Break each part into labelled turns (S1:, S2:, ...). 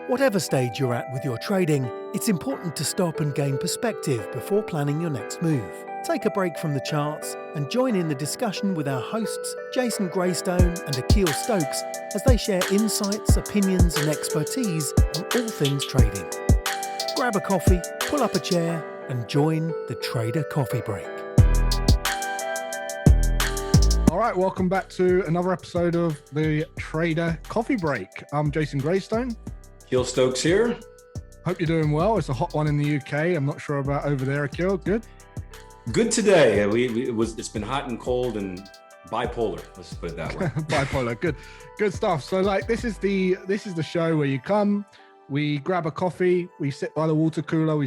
S1: Whatever stage you're at with your trading, it's important to stop and gain perspective before planning your next move. Take a break from the charts and join in the discussion with our hosts, Jason Graystone and Akil Stokes, as they share insights, opinions, and expertise on all things trading. Grab a coffee, pull up a chair, and join the Trader Coffee Break.
S2: All right, welcome back to another episode of the Trader Coffee Break. I'm Jason Graystone.
S3: Akil Stokes here.
S2: Hope you're doing well. It's a hot one in the UK. I'm not sure about over there, Akil. Good?
S3: Good today. It's been hot and cold and bipolar. Let's put it that way.
S2: Bipolar. Good stuff. So this is the show where you come, we grab a coffee, we sit by the water cooler,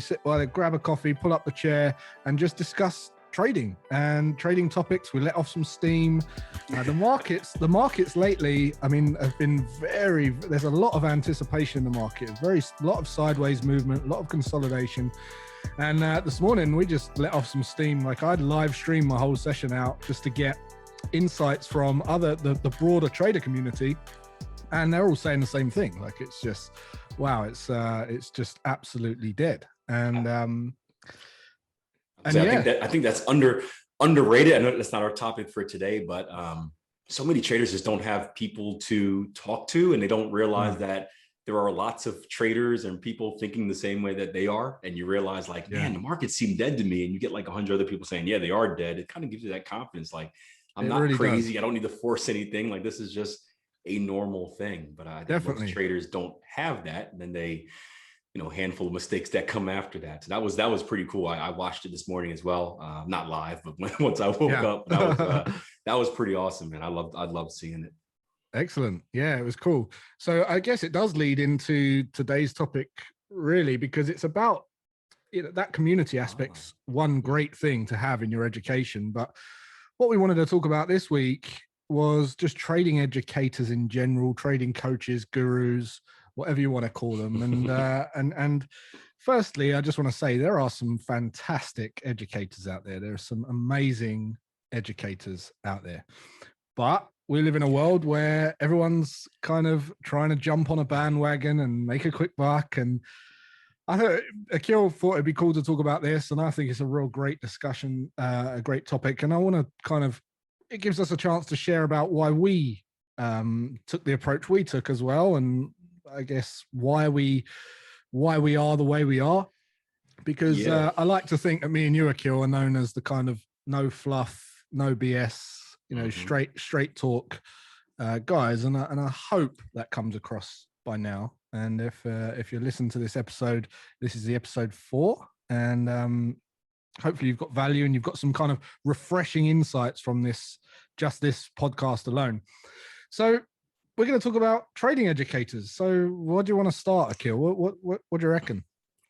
S2: grab a coffee, pull up the chair, and just discuss trading and trading topics. We let off some steam. The markets lately, have been there's a lot of anticipation in the market, a lot of sideways movement, a lot of consolidation. And this morning we just let off some steam. I'd live stream my whole session out just to get insights from the broader trader community. And they're all saying the same thing. It's just, wow, it's just absolutely dead. And
S3: I think that's underrated. I know that's not our topic for today, but so many traders just don't have people to talk to, and they don't realize that there are lots of traders and people thinking the same way that they are. And you realize man, the markets seem dead to me. And you get 100 other people saying, yeah, they are dead. It kind of gives you that confidence. I'm not really crazy. I don't need to force anything. This is just a normal thing. But I think most traders don't have that. And then they, handful of mistakes that come after that. So that was pretty cool. I watched it this morning as well. Not live, but once I woke up, that was pretty awesome, man. I loved seeing it.
S2: Excellent. Yeah, it was cool. So I guess it does lead into today's topic, really, because it's about that community aspect's one great thing to have in your education. But what we wanted to talk about this week was just trading educators in general, trading coaches, gurus, whatever you want to call them. And firstly, I just want to say there are some fantastic educators out there. There are some amazing educators out there. But we live in a world where everyone's kind of trying to jump on a bandwagon and make a quick buck. And I thought Akil thought it'd be cool to talk about this. And I think it's a real great discussion, a great topic. And I want to it gives us a chance to share about why we took the approach we took as well. And I guess why we are the way we are, because I like to think that me and you, Akil, are known as the kind of no fluff, no BS, straight talk guys, and I hope that comes across by now. And if you listen to this episode, this is the episode 4, and hopefully you've got value and you've got some kind of refreshing insights from this podcast alone. So we're going to talk about trading educators. So what do you want to start, Akil? What do you reckon?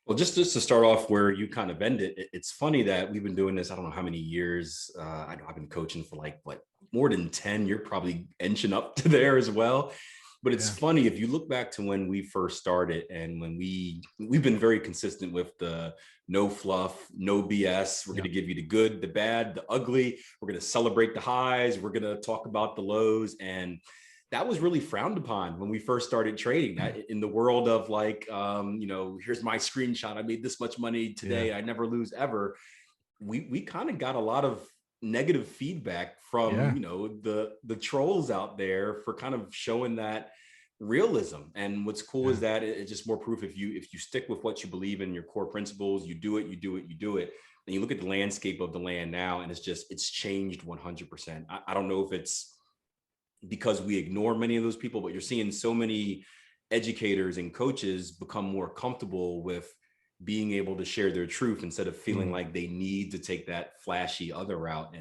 S3: Well, just to start off where you kind of ended, it's funny that we've been doing this, I don't know how many years. I know I've been coaching for more than 10. You're probably inching up to there as well. But it's funny, if you look back to when we first started, and when we've been very consistent with the no fluff, no BS. We're going to give you the good, the bad, the ugly. We're going to celebrate the highs. We're going to talk about the lows. And that was really frowned upon when we first started trading. That in the world of here's my screenshot. I made this much money today. I never lose ever. We kind of got a lot of negative feedback from, the trolls out there for kind of showing that realism. And what's cool is that it's just more proof if you stick with what you believe in, your core principles, you do it. And you look at the landscape of the land now, and it's changed 100%. I don't know if it's because we ignore many of those people, but you're seeing so many educators and coaches become more comfortable with being able to share their truth instead of feeling like they need to take that flashy other route.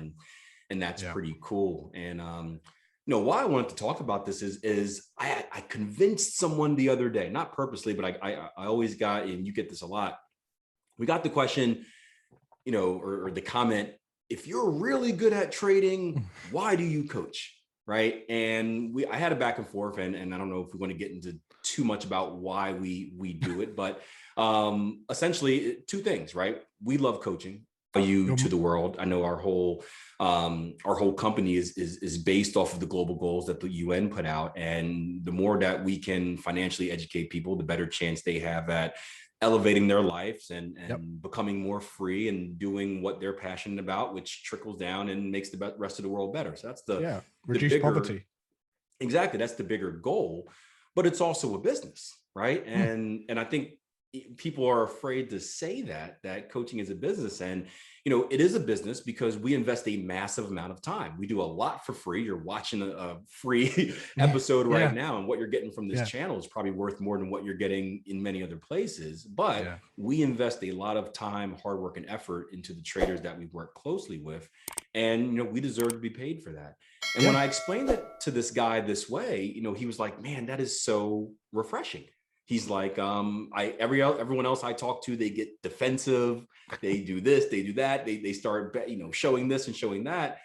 S3: And that's pretty cool. And, why I wanted to talk about this is I convinced someone the other day, not purposely, but I always got, and you get this a lot. We got the question, or the comment, if you're really good at trading, why do you coach? Right. And I had a back and forth, and I don't know if we want to get into too much about why we do it, but essentially 2 things, right? We love coaching. value to the world. I know our whole company is based off of the global goals that the UN put out. And the more that we can financially educate people, the better chance they have at elevating their lives and becoming more free and doing what they're passionate about, which trickles down and makes the rest of the world better. So that's
S2: reduce poverty.
S3: Exactly. That's the bigger goal, but it's also a business, right? And I think people are afraid to say that coaching is a business. And, it is a business because we invest a massive amount of time. We do a lot for free. You're watching a free episode right now, and what you're getting from this channel is probably worth more than what you're getting in many other places. But we invest a lot of time, hard work, and effort into the traders that we work closely with. And, we deserve to be paid for that. And when I explained it to this guy this way, he was like, man, that is so refreshing. He's like, everyone else I talk to, they get defensive. They do this, they do that. They start, showing this and showing that.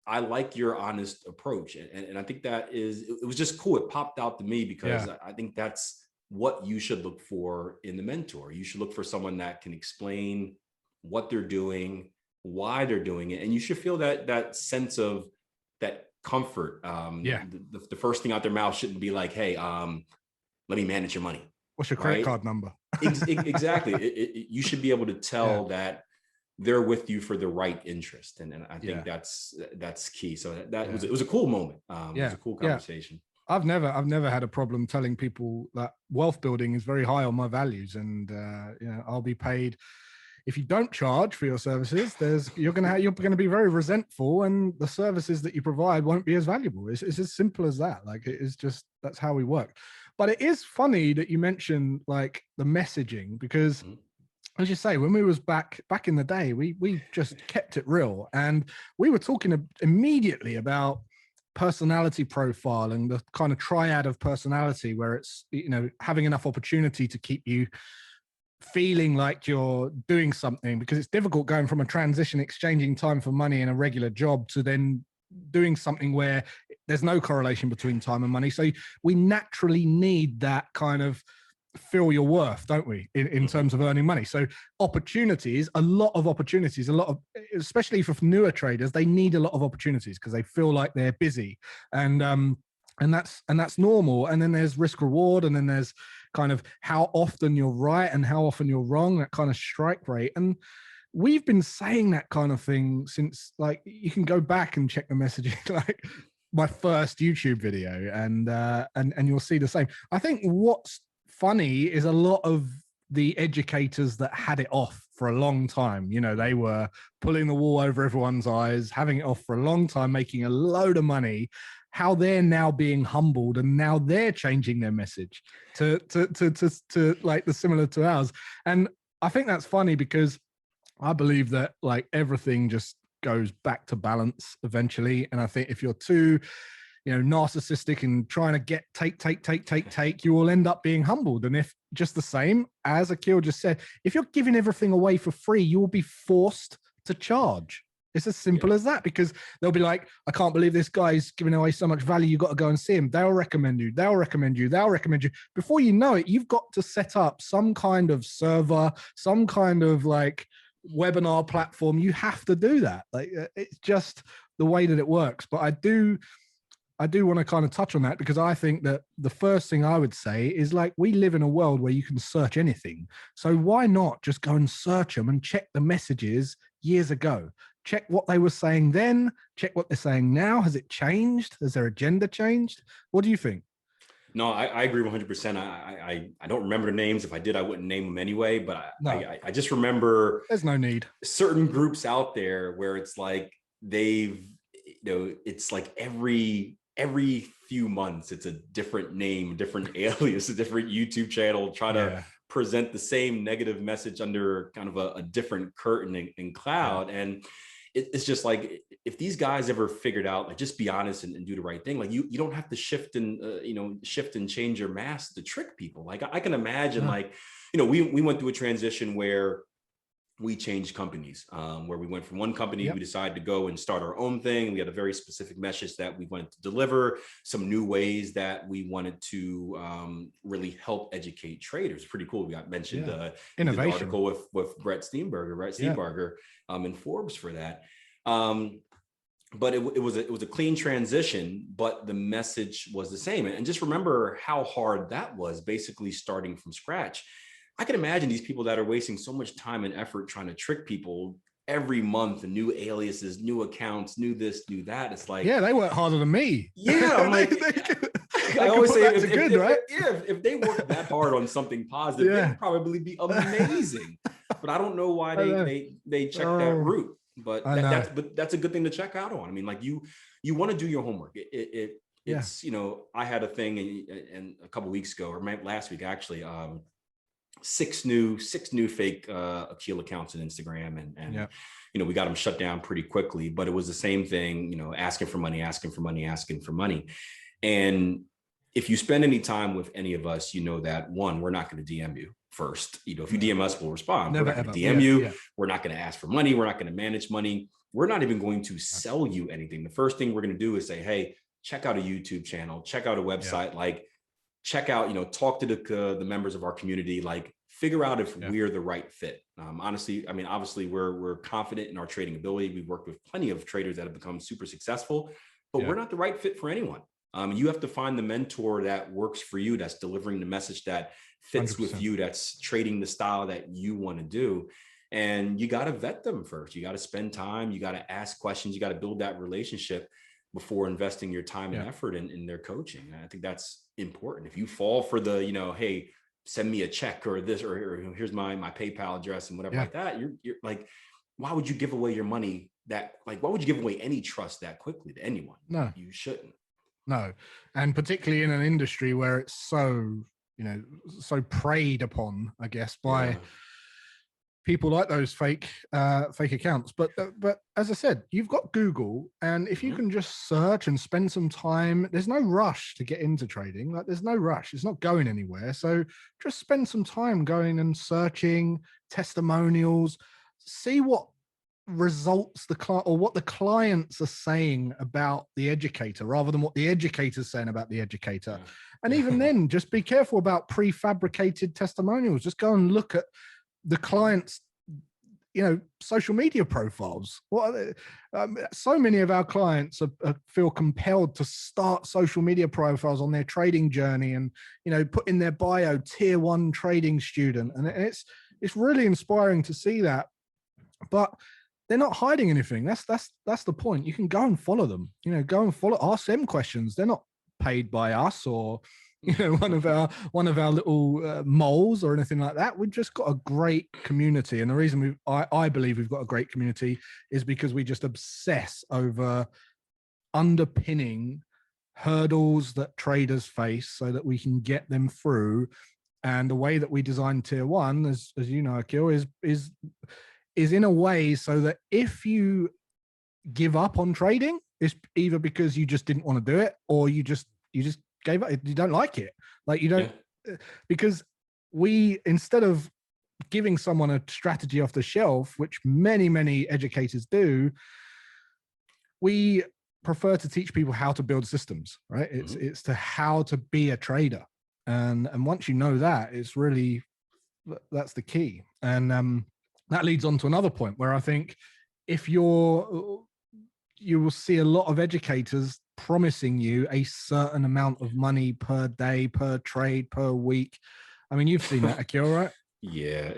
S3: I like your honest approach. And I think it was just cool. It popped out to me because I think that's what you should look for in the mentor. You should look for someone that can explain what they're doing, why they're doing it. And you should feel that sense of that comfort. The first thing out their mouth shouldn't be like, hey, let me manage your money.
S2: What's your credit card number?
S3: Exactly. You should be able to tell that they're with you for the right interest. And I think that's key. So it was a cool moment. It was a cool conversation.
S2: I've never had a problem telling people that wealth building is very high on my values, and I'll be paid. If you don't charge for your services, you're going to be very resentful, and the services that you provide won't be as valuable. It's as simple as that. Like, it is just, that's how we work. But it is funny that you mentioned like the messaging, because as you say, when we was back in the day, we just kept it real, and we were talking immediately about personality profile and the kind of triad of personality, where it's, having enough opportunity to keep you feeling like you're doing something, because it's difficult going from a transition, exchanging time for money in a regular job, to then doing something where there's no correlation between time and money. So we naturally need that kind of feel your worth, don't we, in terms of earning money. So opportunities, especially for newer traders, they need a lot of opportunities because they feel like they're busy, and that's normal. And then there's risk reward, and then there's kind of how often you're right and how often you're wrong, that kind of strike rate. And we've been saying that kind of thing since, like, you can go back and check the messaging, like my first YouTube video, and you'll see the same. I think what's funny is a lot of the educators that had it off for a long time, they were pulling the wool over everyone's eyes, having it off for a long time, making a load of money, how they're now being humbled, and now they're changing their message to like the similar to ours. And I think that's funny, because I believe that like everything just goes back to balance eventually. And I think if you're too, narcissistic and trying to take, you will end up being humbled. And if, just the same as Akil just said, if you're giving everything away for free, you will be forced to charge. It's as simple as that, because they'll be like, I can't believe this guy's giving away so much value. You got to go and see him. They'll recommend you. Before you know it, you've got to set up some kind of server, some kind of like webinar platform. You have to do that. Like, it's just the way that it works. But I do want to kind of touch on that, because I think that the first thing I would say is, like, we live in a world where you can search anything. So why not just go and search them and check the messages years ago? Check what they were saying then, check what they're saying now. Has it changed? Has their agenda changed? What do you think?
S3: No, I agree 100%. I don't remember the names. If I did, I wouldn't name them anyway. But I just remember
S2: there's no need.
S3: Certain groups out there where it's like it's like every few months, it's a different name, different alias, a different YouTube channel, try to present the same negative message under kind of a different curtain and cloud. And it's just like, if these guys ever figured out, like, just be honest and do the right thing, like, you don't have to shift and change your mask to trick people. Like, I can imagine, like, we went through a transition where we changed companies, where we went from one company,
S2: Yep.
S3: we decided to go and start our own thing. We had a very specific message that we wanted to deliver, some new ways that we wanted to really help educate traders. Pretty cool. We got mentioned
S2: innovation.
S3: the article with Brett Steenberger in Forbes for that. But it was a clean transition, but the message was the same. And just remember how hard that was, basically starting from scratch. I can imagine these people that are wasting so much time and effort trying to trick people every month, and new aliases, new accounts, new this, new that. It's like,
S2: yeah, they work harder than me.
S3: Yeah, I'm like,
S2: I always say,
S3: if they work that hard on something positive, they'd probably be amazing. But I don't know why they check that route. But that's a good thing to check out on. I mean, like you want to do your homework. It's I had a thing and a couple of weeks ago, or last week actually, 6 new fake Akil accounts on Instagram, and we got them shut down pretty quickly. But it was the same thing, asking for money. And if you spend any time with any of us, you know that, one, we're not going to DM you first. If you DM us, we'll respond. We're not going to DM you. We're not going to ask for money. We're not going to manage money. We're not even going to sell you anything. The first thing we're going to do is say, hey, check out a YouTube channel, check out a website, like check out, talk to the members of our community, like figure out if we're the right fit. Honestly, I mean, obviously we're confident in our trading ability. We've worked with plenty of traders that have become super successful, but we're not the right fit for anyone. You have to find the mentor that works for you, that's delivering the message that fits 100%. With you, that's trading the style that you want to do. And you got to vet them first. You got to spend time. You got to ask questions. You got to build that relationship before investing your time and effort in their coaching. And I think that's important. If you fall for the, hey, send me a check or this, or here's my PayPal address and whatever like that, you're like, why would you give away your money why would you give away any trust that quickly to anyone? No, you shouldn't.
S2: No. And particularly in an industry where it's so, so preyed upon, I guess, by people like those fake accounts. But as I said, you've got Google, and if you can just search and spend some time, there's no rush to get into trading. Like, there's no rush. It's not going anywhere. So just spend some time going and searching testimonials, see what results the client, or what the clients are saying about the educator, rather than what the educator's saying about the educator. And even then, just be careful about prefabricated testimonials. Just go and look at the clients' social media profiles. So many of our clients feel compelled to start social media profiles on their trading journey, and put in their bio tier 1 trading student, and it's really inspiring to see that. But they're not hiding anything. That's the point. You can go and follow them. Go and ask them questions. They're not paid by us or one of our little moles or anything like that. We've just got a great community, and the reason I believe we've got a great community is because we just obsess over underpinning hurdles that traders face so that we can get them through. And the way that we design tier 1, as you know, Akil, is in a way so that if you give up on trading, it's either because you just didn't want to do it, or you just gave up. You don't like it. Like, you don't, because we, instead of giving someone a strategy off the shelf, which many educators do, we prefer to teach people how to build systems, right? It's to how to be a trader. And once you know that, it's really, that's the key. And that leads on to another point where I think if you will see a lot of educators promising you a certain amount of money per day, per trade, per week. I mean, you've seen that, Akil, right?
S3: Yeah,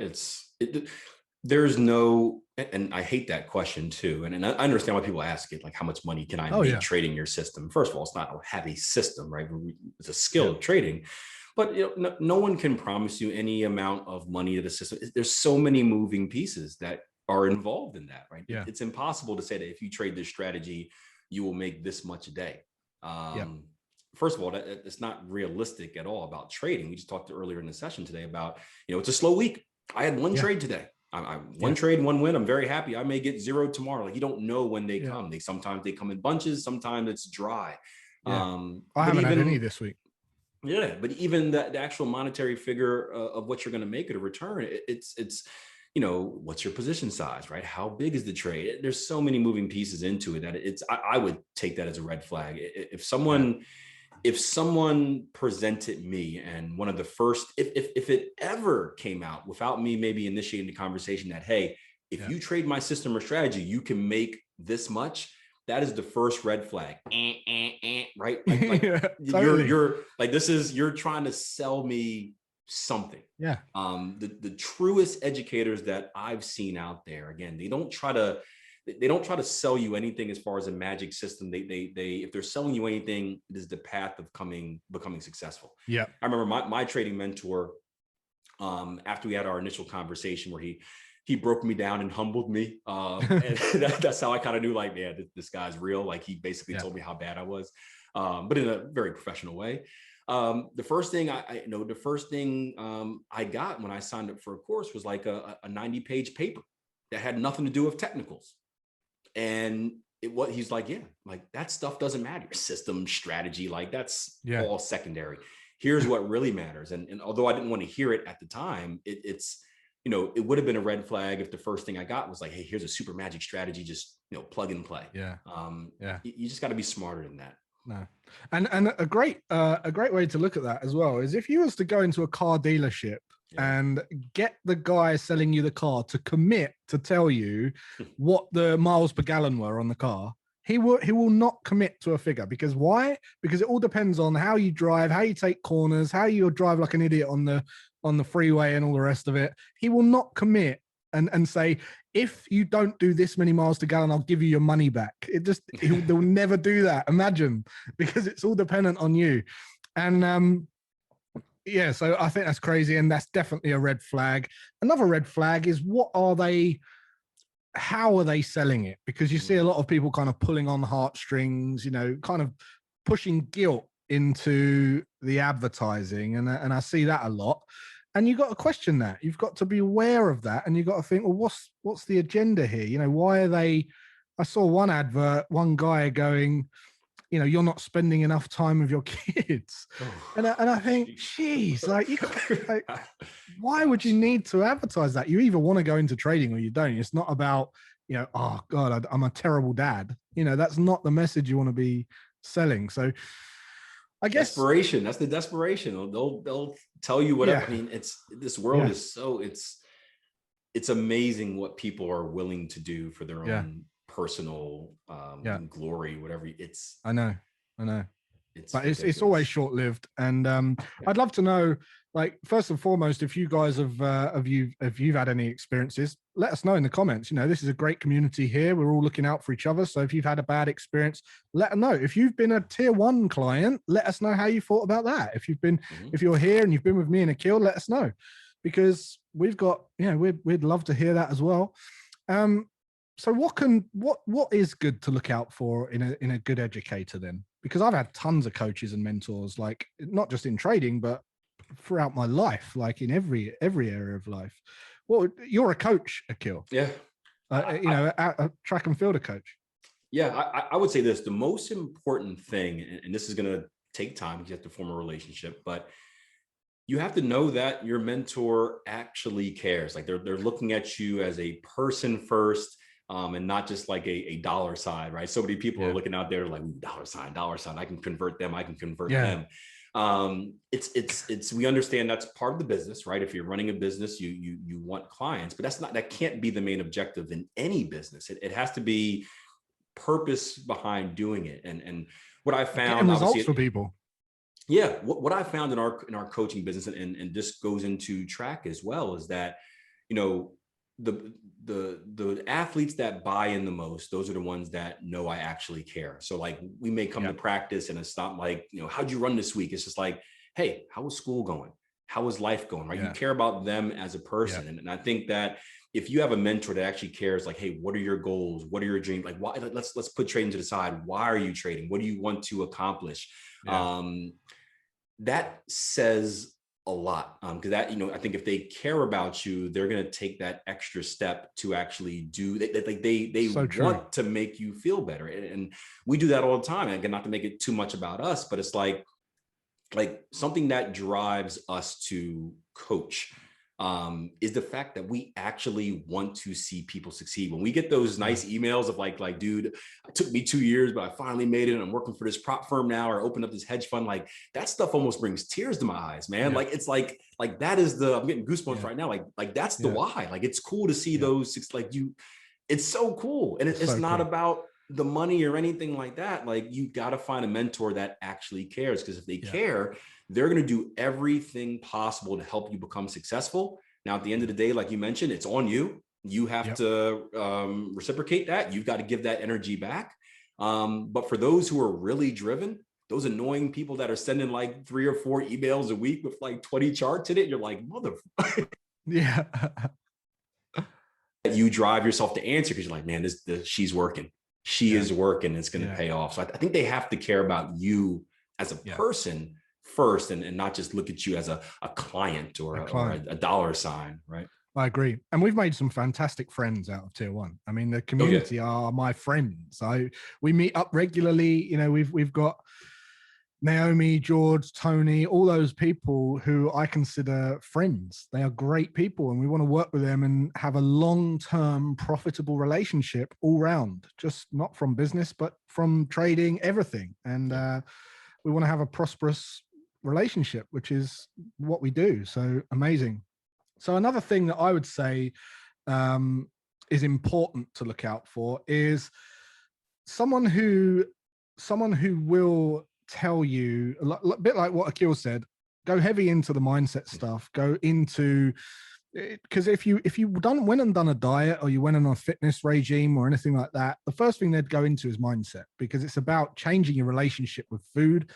S3: there's no, and I hate that question too. And I understand why people ask it, like, how much money can I make trading your system? First of all, it's not a heavy system, right? It's a skill of trading. But no one can promise you any amount of money to the system. There's so many moving pieces that are involved in that, right? Yeah. It's impossible to say that if you trade this strategy, you will make this much a day. First of all, it's not realistic at all about trading. We just talked earlier in the session today about, it's a slow week. I had one trade today. One trade, one win. I'm very happy. I may get 0 tomorrow. Like, you don't know when they come. Sometimes they come in bunches. Sometimes it's dry.
S2: I haven't had any this week.
S3: Yeah, but even the actual monetary figure of what you're going to make at a return, it's what's your position size, right? How big is the trade? There's so many moving pieces into it that I would take that as a red flag. If someone presented me and one of the first, if it ever came out without me maybe initiating the conversation that, hey, if you trade my system or strategy, you can make this much. That is the first red flag, right? Like
S2: Totally.
S3: you're like, you're trying to sell me something.
S2: Yeah.
S3: The truest educators that I've seen out there, again, they don't try to sell you anything as far as a magic system. They if they're selling you anything, it is the path of becoming successful.
S2: Yeah.
S3: I remember my trading mentor, after we had our initial conversation where he broke me down and humbled me. And that's how I kind of knew, like, yeah, this guy's real. Like, he basically told me how bad I was, but in a very professional way. The first thing I got when I signed up for a course was like a 90-page paper that had nothing to do with technicals. And he's like, yeah, like that stuff doesn't matter. System, strategy, like that's all secondary. Here's what really matters. And although I didn't want to hear it at the time, it's it would have been a red flag if the first thing I got was like, hey, here's a super magic strategy, just plug and play.
S2: Yeah.
S3: You just got to be smarter than that.
S2: No. And a great way to look at that as well is if you was to go into a car dealership and get the guy selling you the car to commit to tell you what the miles per gallon were on the car, he will not commit to a figure. Because why? Because it all depends on how you drive, how you take corners, how you drive like an idiot on the freeway and all the rest of it. He will not commit and say, if you don't do this many miles to gallon, I'll give you your money back. They'll never do that. Imagine, because it's all dependent on you. And so I think that's crazy. And that's definitely a red flag. Another red flag is how are they selling it? Because you see a lot of people kind of pulling on heartstrings, kind of pushing guilt into the advertising. And I see that a lot. And you got to question that. You've got to be aware of that. And you got to think, well, what's the agenda here? Why are they? I saw one advert, one guy going, you're not spending enough time with your kids. And I think, geez, why would you need to advertise that? You either want to go into trading or you don't. It's not about, oh God, I'm a terrible dad. That's not the message you want to be selling. So I guess
S3: desperation. That's the desperation. They'll tell you whatever. I mean, this world is so it's amazing what people are willing to do for their own personal glory, whatever.
S2: I know. It's always short-lived. And I'd love to know, like, first and foremost, if you guys if you've had any experiences, let us know in the comments. This is a great community here. We're all looking out for each other. So if you've had a bad experience, let us know. If you've been a tier 1 client, let us know how you thought about that. If you're here and you've been with me and Akil, let us know, because we've got, we'd love to hear that as well. So what is good to look out for in a good educator then? Because I've had tons of coaches and mentors, like not just in trading, but throughout my life, like in every area of life. Well, you're a coach, Akil.
S3: Yeah.
S2: A track and fielder coach.
S3: Yeah, I would say this: the most important thing, and this is going to take time because you have to form a relationship, but you have to know that your mentor actually cares. Like they're looking at you as a person first. And not just like a dollar sign, right? So many people are looking out there like dollar sign. I can convert them. I can convert them. We understand that's part of the business, right? If you're running a business, you want clients, but that can't be the main objective in any business. It has to be purpose behind doing it. And what I found,
S2: getting results for people.
S3: Yeah, what I found in our coaching business, and this goes into track as well, is that the athletes that buy in the most, those are the ones that know I actually care. So like we may come to practice and it's not like, how'd you run this week? It's just like, hey, how was school going? How was life going? Right? You care about them as a person. And I think that if you have a mentor that actually cares, like, hey, what are your goals? What are your dreams? Like, why? Let's put trading to the side. Why are you trading? What do you want to accomplish? That says a lot, because that, I think if they care about you, they're going to take that extra step to actually do they so want to make you feel better. And we do that all the time. And again, not to make it too much about us, but it's like something that drives us to coach is the fact that we actually want to see people succeed. When we get those nice emails of like, dude, it took me 2 years, but I finally made it and I'm working for this prop firm now, or opened up this hedge fund, like that stuff almost brings tears to my eyes, man. Like it's like that is I'm getting goosebumps right now. Like that's the why. Like it's cool to see those it's so cool. And it's not cool about the money or anything like that. Like you got to find a mentor that actually cares, because if they care, they're going to do everything possible to help you become successful. Now, at the end of the day, like you mentioned, it's on you. You have to reciprocate that. You've got to give that energy back. But for those who are really driven, those annoying people that are sending like 3 or 4 emails a week with like 20 charts in it, you're like, motherfucker.
S2: Yeah.
S3: You drive yourself to answer because you're like, man, she's working. She is working. It's going to pay off. So I think they have to care about you as a person first, and not just look at you as a client or a dollar sign, right?
S2: I agree. And we've made some fantastic friends out of Tier 1. I mean, the community are my friends. We meet up regularly. You know, we've got Naomi, George, Tony, all those people who I consider friends. They are great people, and we want to work with them and have a long-term profitable relationship all round, just not from business, but from trading, everything. And we want to have a prosperous relationship, which is what we do. So amazing. So another thing that I would say is important to look out for is someone who will tell you a bit like what Akil said, go heavy into the mindset stuff, go into, because if you went and done a diet, or you went on a fitness regime or anything like that, the first thing they'd go into is mindset, because it's about changing your relationship with food.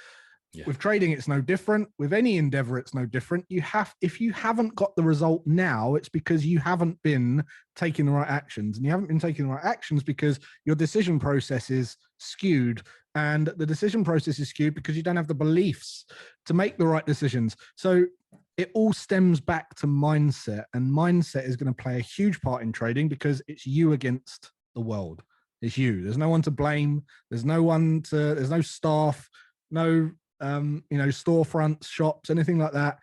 S2: With trading, it's no different. With any endeavor, it's no different. If you haven't got the result now, it's because you haven't been taking the right actions, and you haven't been taking the right actions because your decision process is skewed. And the decision process is skewed because you don't have the beliefs to make the right decisions. So it all stems back to mindset, and mindset is going to play a huge part in trading, because it's you against the world. It's you. There's no one to blame. There's no staff, no storefronts, shops, anything like that.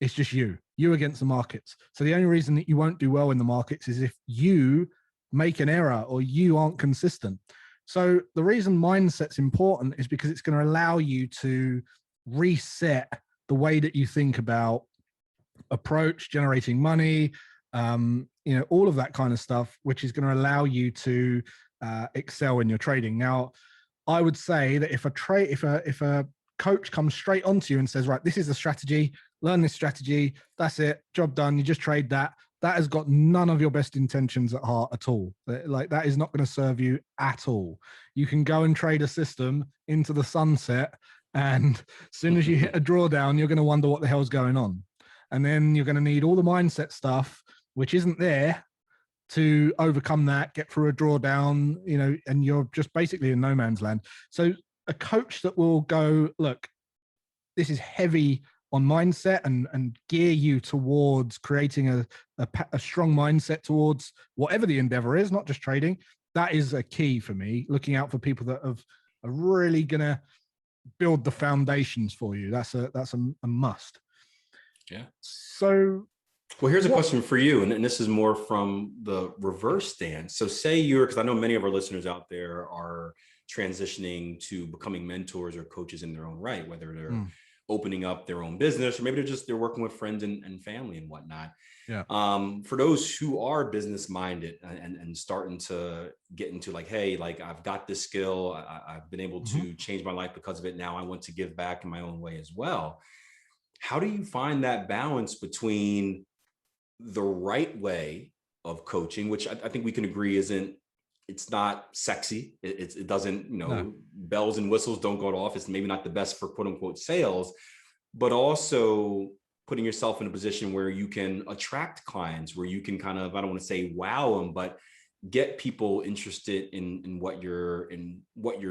S2: It's just you against the markets. So the only reason that you won't do well in the markets is if you make an error or you aren't consistent. So the reason mindset's important is because it's going to allow you to reset the way that you think about approach, generating money, all of that kind of stuff, which is going to allow you to excel in your trading. Now, I would say that if a coach comes straight onto you and says, right, this is the strategy, learn this strategy, that's it, job done, you just trade that has got none of your best intentions at heart at all. Like, that is not going to serve you at all. You can go and trade a system into the sunset, and as soon as you hit a drawdown, you're going to wonder what the hell's going on. And then you're going to need all the mindset stuff, which isn't there, to overcome that, get through a drawdown, and you're just basically in no man's land. So a coach that will go, look, this is heavy on mindset, and gear you towards creating a strong mindset towards whatever the endeavor is, not just trading. That is a key for me, looking out for people that are really going to build the foundations for you. That's a must.
S3: Yeah.
S2: So,
S3: well, here's a question for you, and this is more from the reverse stance. So say because I know many of our listeners out there are transitioning to becoming mentors or coaches in their own right, whether they're opening up their own business, or maybe they're working with friends and family and whatnot.
S2: Yeah.
S3: For those who are business minded and starting to get into like, hey, like I've got this skill, I've been able to change my life because of it. Now I want to give back in my own way as well. How do you find that balance between the right way of coaching, which I think we can agree it's not sexy. It doesn't, no. Bells and whistles don't go off. It's maybe not the best for quote unquote sales, but also putting yourself in a position where you can attract clients, where you can kind of, I don't want to say wow them, but get people interested in what you're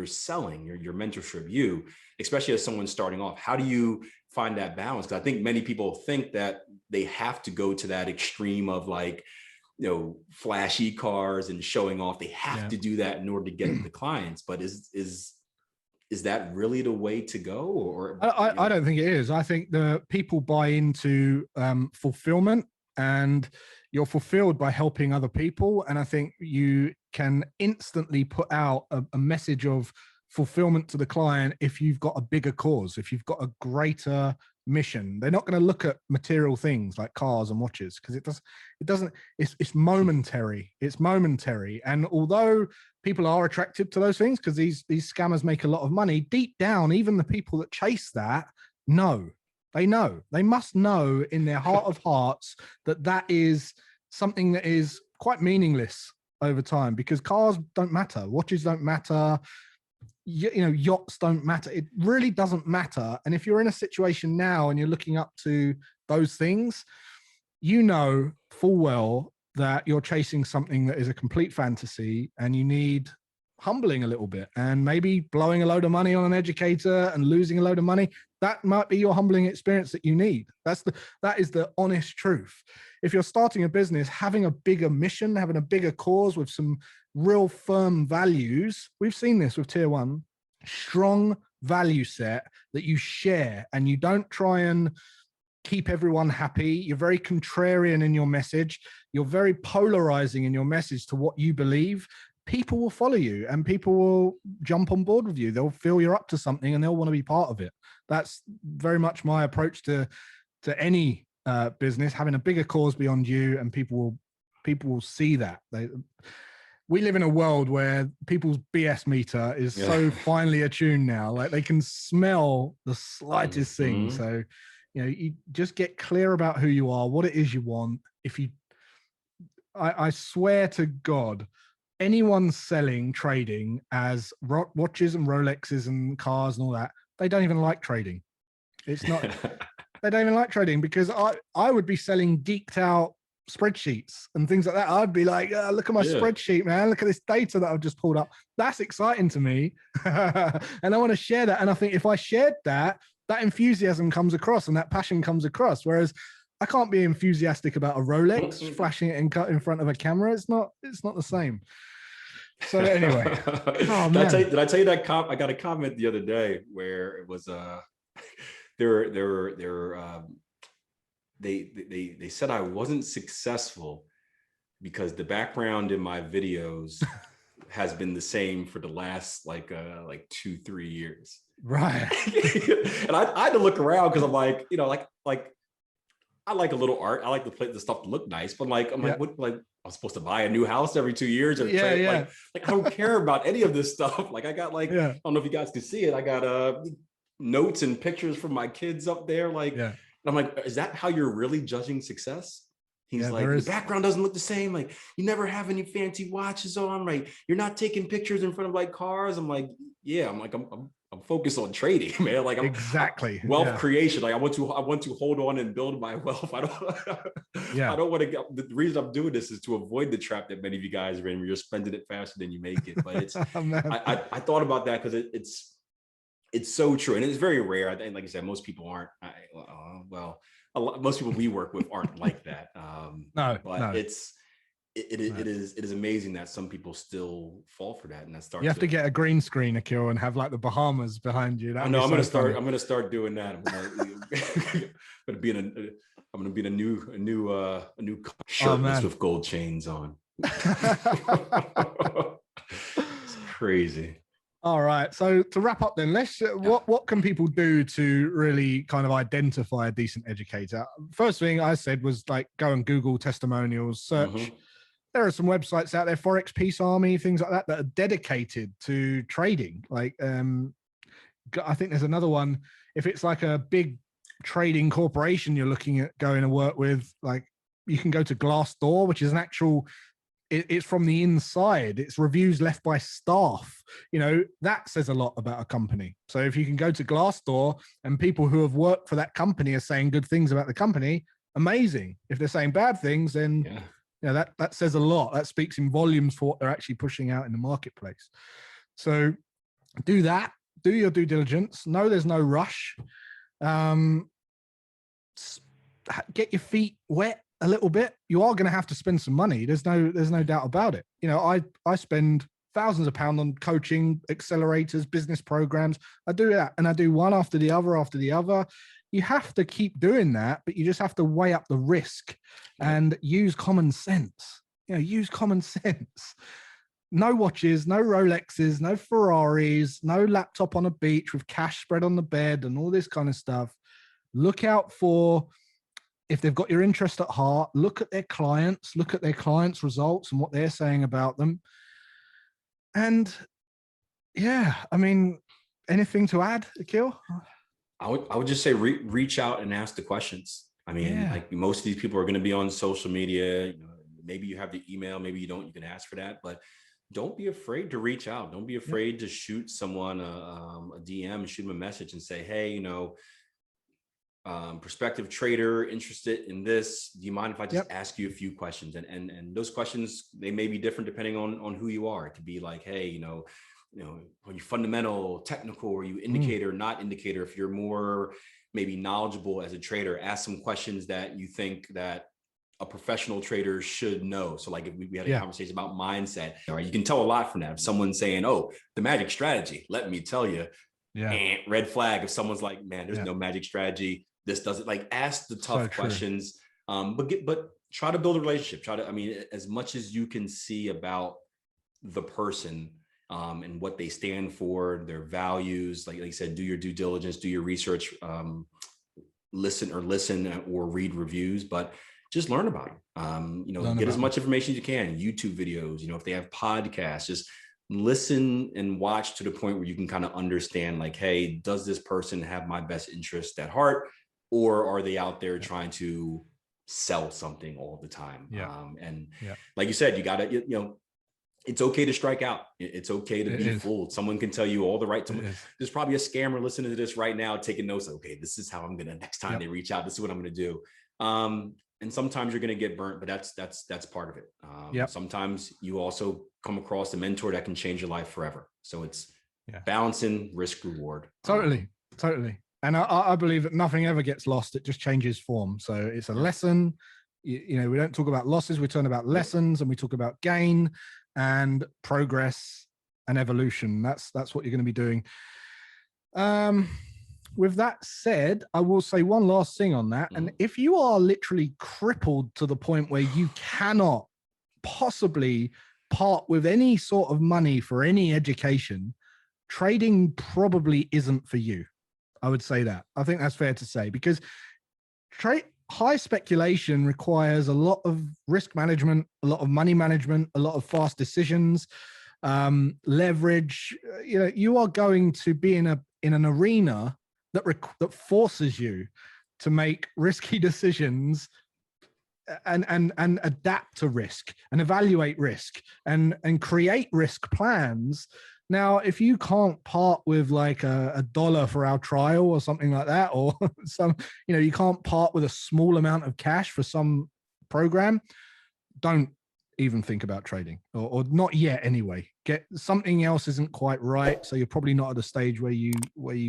S3: selling, your mentorship, especially as someone starting off. How do you find that balance? Because I think many people think that they have to go to that extreme of like, flashy cars and showing off. They have to do that in order to get the clients. But is that really the way to go? Or
S2: I don't think it is. I think the people buy into fulfillment and you're fulfilled by helping other people. And I think you can instantly put out a message of fulfillment to the client if you've got a bigger cause, if you've got a greater mission. They're not going to look at material things like cars and watches, because it's momentary. It's momentary. And although people are attracted to those things because these scammers make a lot of money, deep down, even the people that chase that they must know in their heart of hearts that is something that is quite meaningless over time, because cars don't matter, watches don't matter, yachts don't matter. It really doesn't matter. And if you're in a situation now and you're looking up to those things, you know full well that you're chasing something that is a complete fantasy, and you need humbling a little bit, and maybe blowing a load of money on an educator and losing a load of money. That might be your humbling experience that you need. That is the honest truth. If you're starting a business, having a bigger mission, having a bigger cause with some real firm values, we've seen this with Tier 1, strong value set that you share, and you don't try and keep everyone happy. You're very contrarian in your message. You're very polarizing in your message to what you believe. People will follow you, and people will jump on board with you. They'll feel you're up to something and they'll want to be part of it. That's very much my approach to any business, having a bigger cause beyond you, and people will see that. We live in a world where people's BS meter is so finely attuned now. Like, they can smell the slightest thing. So, you just get clear about who you are, what it is you want. I swear to God, anyone selling trading as watches and Rolexes and cars and all that, they don't even like trading. It's not, they don't even like trading, because I would be selling geeked out spreadsheets and things like that. I'd be like, look at my spreadsheet, man. Look at this data that I've just pulled up. That's exciting to me. And I want to share that. And I think if I shared that enthusiasm comes across and that passion comes across. Whereas I can't be enthusiastic about a Rolex flashing it in front of a camera. It's not the same. So anyway,
S3: did I tell you that I got a comment the other day where it was they said I wasn't successful because the background in my videos has been the same for the last like 2-3 years.
S2: Right.
S3: And I had to look around because I'm like, I like a little art. I like the stuff to look nice, but I'm supposed to buy a new house every 2 years or like I don't care about any of this stuff. Like, I got I don't know if you guys can see it. I got notes and pictures from my kids up there. And I'm like, is that how you're really judging success? He's like, the background doesn't look the same. Like, you never have any fancy watches on, right? You're not taking pictures in front of like cars. I'm like, I'm focused on trading, man. Like, wealth creation. Like, I want to hold on and build my wealth. I don't want to get, the reason I'm doing this is to avoid the trap that many of you guys are in, where you're spending it faster than you make it. But it's, I thought about that because it's so true. And it's very rare. I think, like I said, most people aren't, most people we work with aren't like that. It is amazing that some people still fall for that, and that starts.
S2: You have to get a green screen, Akil, and have like the Bahamas behind you.
S3: I'm going to start doing that. I'm going to be in a new shirtless with gold chains on. It's crazy.
S2: All right. So to wrap up then, what can people do to really kind of identify a decent educator? First thing I said was like, go and Google testimonials, search. There are some websites out there, Forex Peace Army, things like that are dedicated to trading. Like, I think there's another one. If it's like a big trading corporation you're looking at going to work with, like, you can go to Glassdoor, which is an actual, it's from the inside. It's reviews left by staff. That says a lot about a company. So if you can go to Glassdoor and people who have worked for that company are saying good things about the company, amazing. If they're saying bad things, then that says a lot. That speaks in volumes for what they're actually pushing out in the marketplace. So do that. Do your due diligence. No, there's no rush. Get your feet wet a little bit. You are going to have to spend some money. There's no doubt about it. I spend thousands of pounds on coaching, accelerators, business programs. I do that, and I do one after the other. you have to keep doing that, but you just have to weigh up the risk and use common sense. Use common sense. No watches, no Rolexes, no Ferraris, no laptop on a beach with cash spread on the bed and all this kind of stuff. Look out for, if they've got your interest at heart, look at their clients results and what they're saying about them. And yeah, I mean, anything to add, Akil?
S3: I would just say reach out and ask the questions. I mean, like most of these people are going to be on social media. Maybe you have the email, maybe you don't. You can ask for that, but don't be afraid to reach out. Don't be afraid to shoot someone a DM, shoot them a message and say, hey, prospective trader interested in this. Do you mind if I just ask you a few questions? And those questions, they may be different depending on who you are. It could be like, hey, are you fundamental, technical, are you indicator, not indicator? If you're more maybe knowledgeable as a trader, ask some questions that you think that a professional trader should know. So like if we had a conversation about mindset, right? You can tell a lot from that. If someone's saying, oh, the magic strategy, let me tell you, red flag. If someone's like, man, there's no magic strategy, this doesn't, like, ask the tough questions, but try to build a relationship. As much as you can see about the person and what they stand for, their values, like you said, do your due diligence, do your research, listen or read reviews, but just learn about them. Get as much information as you can, YouTube videos, if they have podcasts, just listen and watch to the point where you can kind of understand, like, hey, does this person have my best interest at heart? Or are they out there trying to sell something all the time? Like you said, you got to, it's okay to strike out. It's okay to be fooled. Someone can tell you all the right. There's probably a scammer listening to this right now, taking notes. Okay, this is how I'm going to, next time they reach out, this is what I'm going to do. And sometimes you're going to get burnt, but that's part of it. Sometimes you also come across a mentor that can change your life forever. So it's balancing risk reward.
S2: Totally. And I believe that nothing ever gets lost. It just changes form. So it's a lesson. We don't talk about losses. We talk about lessons, and we talk about gain and progress and evolution. That's what you're going to be doing. With that said, I will say one last thing on that. And if you are literally crippled to the point where you cannot possibly part with any sort of money for any education, trading probably isn't for you. I would say that. I think that's fair to say, because high speculation requires a lot of risk management, a lot of money management, a lot of fast decisions, leverage. You are going to be in an arena that forces you to make risky decisions and adapt to risk and evaluate risk and create risk plans. Now, if you can't part with like a $1 for our trial or something like that, or you can't part with a small amount of cash for some program, don't even think about trading, or not yet anyway. Get something else isn't quite right, so you're probably not at a stage where you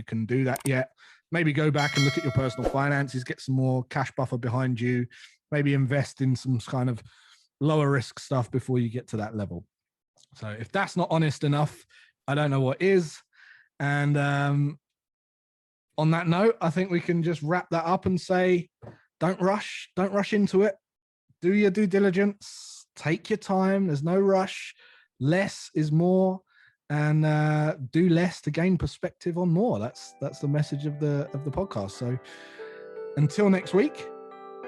S2: can do that yet. Maybe go back and look at your personal finances, get some more cash buffer behind you, maybe invest in some kind of lower risk stuff before you get to that level. So if that's not honest enough, I don't know what is. And on that note, I think we can just wrap that up and say, don't rush into it. Do your due diligence, take your time. There's no rush. Less is more, and do less to gain perspective on more. That's the message of the podcast. So until next week,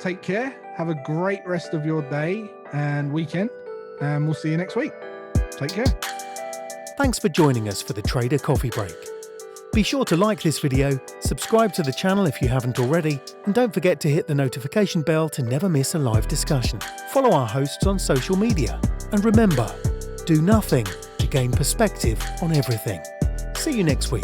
S2: take care. Have a great rest of your day and weekend, and we'll see you next week. Take care.
S1: Thanks for joining us for the Trader Coffee Break. Be sure to like this video, subscribe to the channel if you haven't already, and don't forget to hit the notification bell to never miss a live discussion. Follow our hosts on social media, and remember, do nothing to gain perspective on everything. See you next week.